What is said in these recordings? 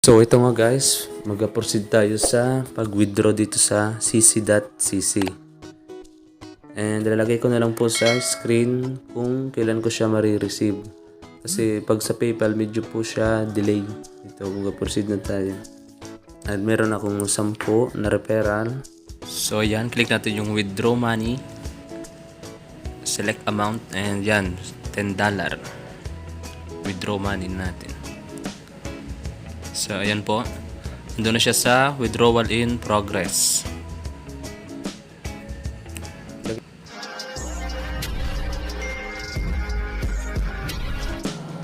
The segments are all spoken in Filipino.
So ito nga guys, mag-proceed tayo sa pag-withdraw dito sa cc.cc. And lalagay ko na lang po sa screen kung kailan ko siya marireceive. Kasi pag sa PayPal medyo po siya delay. Ito, mag-proceed na tayo. At meron akong 10 na referral. So yan, click natin yung withdraw money. Select amount and yan, $10. Withdraw money natin. So, ayan po. Nandun na siya sa withdrawal in progress.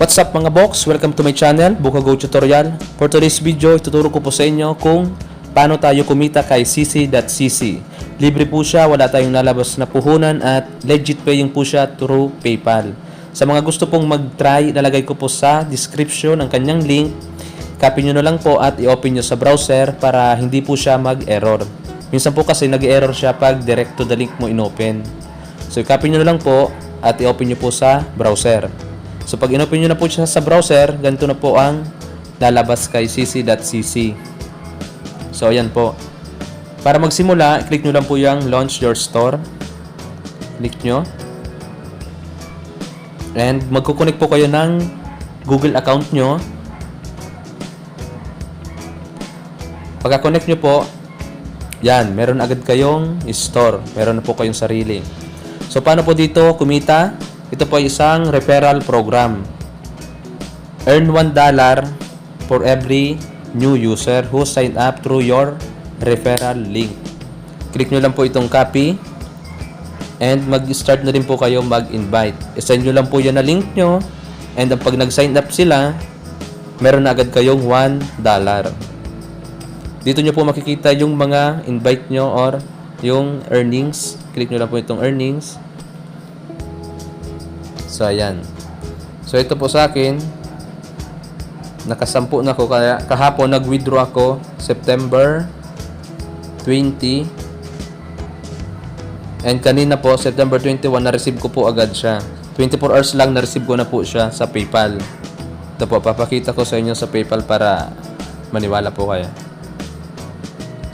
What's up mga box? Welcome to my channel, Bukago Tutorial. For today's video, ituturo ko po sa inyo kung paano tayo kumita kay cc.cc. Libre po siya, wala tayong nalabas na puhunan at legit paying po siya through PayPal. Sa mga gusto pong mag-try, lalagay ko po sa description ang kanyang link. Copy nyo na lang po at i-open nyo sa browser para hindi po siya mag-error. Minsan po kasi nag-error siya pag direct to the link mo in-open. So i-copy nyo na lang po at i-open nyo po sa browser. So pag in-open nyo na po siya sa browser, ganito na po ang lalabas kay cc.cc. So ayan po. Para magsimula, click nyo lang po yung launch your store. Click nyo. And magkukunik po kayo ng Google account nyo. Pagka-connect nyo po, yan, meron agad kayong store. Meron na po kayong sarili. So, paano po dito kumita? Ito po ay isang referral program. Earn $1 for every new user who signed up through your referral link. Click nyo lang po itong copy. And mag-start na rin po kayo mag-invite. I-send nyo lang po yan na link nyo. And pag nag-sign up sila, meron na agad kayong $1. Dito nyo po makikita yung mga invite nyo or yung earnings. Click nyo lang po itong earnings. So, ayan. So, ito po sa akin. Nakasampu na ako. Kaya kahapon nag-withdraw ako September 20. And kanina po, September 21, na-receive ko po agad siya. 24 hours lang na-receive ko na po siya sa PayPal. Ito po, papakita ko sa inyo sa PayPal para maniwala po kayo.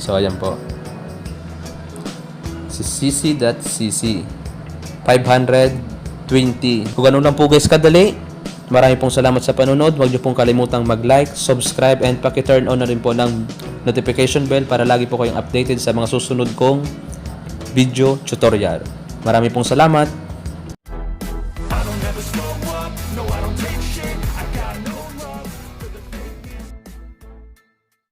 So, ayan po. Si cc.cc 520. Kung ganun lang po guys kadali. Maraming pong salamat sa panonood. Huwag niyo pong kalimutang mag-like, subscribe, and paki-turn on na rin po ng notification bell para lagi po kayong updated sa mga susunod kong video tutorial. Maraming pong salamat.